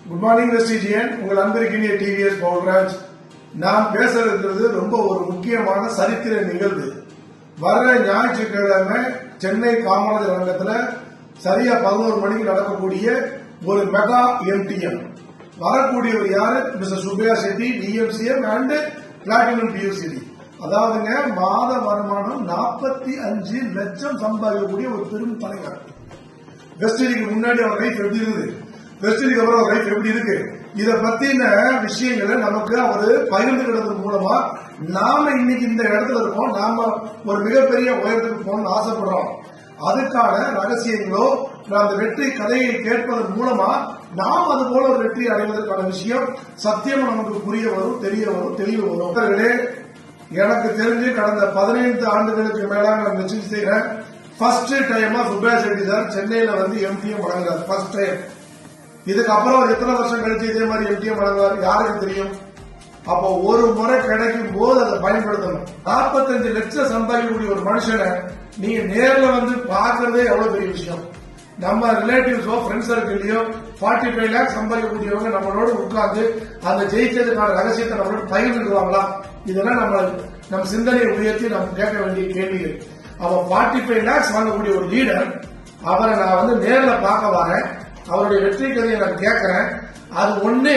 Good morning வெஸ்டிஜியன். உங்கள் அன்பிற்கினிய TVS Paulraj. நாம் பேச இருக்கிறது ரொம்ப ஒரு முக்கியமான சரித்திர நிகழ்வு. வர்ற ஞாயிற்றுக்கிழமை சென்னை காமராஜர் அரங்கத்தில் சரியா 11 மணிக்கு நடக்கக்கூடிய ஒரு மெகா எம்டிஎம். வரக்கூடியவர் யாரு? Mister Subbaiah Chetty, TMCM and platinum PUCD. அதாவதுங்க, மாத வருமானம் 45 லட்சம் சம்பாதிக்கக்கூடிய ஒரு பெரும் தலைவர். வெஸ்டிஜிக்கு முன்னாடி அவர் லைஃப் எப்படி இருக்குது, வெஸ்டிஜிக்கு அப்புறம் அவர் லைஃப் எப்படி இருக்கு, இத பத்தின விஷயங்களை நமக்கு அவரு பகிர்ந்துகிறது மூலமா நாம இன்னைக்கு இந்த இடத்துல இருக்கோம். நாம ஒரு மிகப்பெரிய உயரத்துக்கு போகணும்னு ஆசைப்படுறோம். அதுக்கான ரகசியங்களோ அந்த வெற்றி கதையை கேட்பதன் மூலமா நாம் அது போல ஒரு வெற்றி அடைவதற்கான விஷயம் சத்தியம் நமக்கு புரிய வரும், தெரிய வரும், தெளிவு வரும். எனக்கு தெரிஞ்சு கடந்த 15 ஆண்டுகளுக்கு மேல நான் நிச்சயம் செய்கிறேன். ஃபர்ஸ்ட் டைமா சுப்பையா செட்டி சார் சென்னையில வந்து எம்டிஎம் வழங்குறாரு. First time. இதுக்கப்புறம் எத்தனை வருஷம் கழிச்சு இதே மாதிரி எம்டிஎம் வழங்குவார் யாருக்கு தெரியும்? அப்போ ஒரு முறை கிடைக்கும் போது அதை பயன்படுத்தணும். 45 லட்சம் சம்பாதிக்கக்கூடிய ஒரு மனுஷனை நீங்க நேரில் வந்து பாக்குறதே எவ்வளவு பெரிய விஷயம். நம்ம ரிலேட்டிவ்ஸோ ஃப்ரெண்ட்ஸ் சர்க்கிள்லயோ 45 லேக்ஸ் சம்பாதிக்கக்கூடியவங்க நம்மளோட உட்கார்ந்து அந்த ஜெயிச்சதுக்கான ரகசியத்தை நம்மளோட பகிர்ந்துக்குவாங்களா? இதெல்லாம் நம்ம சிந்தனையை உயர்த்தி நம்ம கேட்க வேண்டிய கேள்விகள். அவ 45 லேக்ஸ் வாங்கக்கூடிய ஒரு லீடர், அவரை நான் வந்து நேரில் பார்க்க வரேன், அவருடைய வெற்றி கதையை நான் கேட்கிறேன். அது ஒண்ணு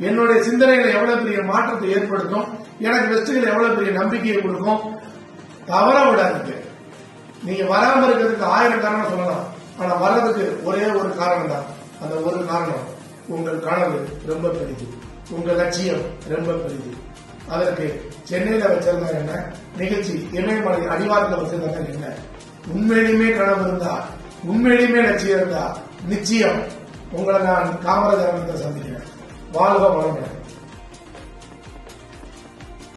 என்னுடைய சிந்தனைகளை எவ்வளவு பெரிய மாற்றத்தை ஏற்படுத்தும், எனக்கு வெற்றிகள் எவ்வளவு பெரிய நம்பிக்கையை கொடுக்கும். தவற விடாதீங்க. நீங்க வராம இருக்கிறதுக்கு 1000 காரணம் சொல்லலாம், ஆனா வர்றதுக்கு ஒரே ஒரு காரணம் தான். அந்த ஒரு காரணம், உங்கள் கனவு ரொம்ப பெரிது, உங்க லட்சியம் ரொம்ப பெரிது. அதற்கு சென்னையில வச்சிருந்தாங்க என்ன நிகழ்ச்சி, இமயமலை அடிவாரத்தில் வச்சிருந்தாங்க என்ன. உண்மையிலுமே கனவு இருந்தா, உண்மையிலுமே லட்சியம் இருந்தா நிச்சயம் உங்களை நான் காமராஜர் சந்திக்கிறேன். வாழ்க வளமுடன்.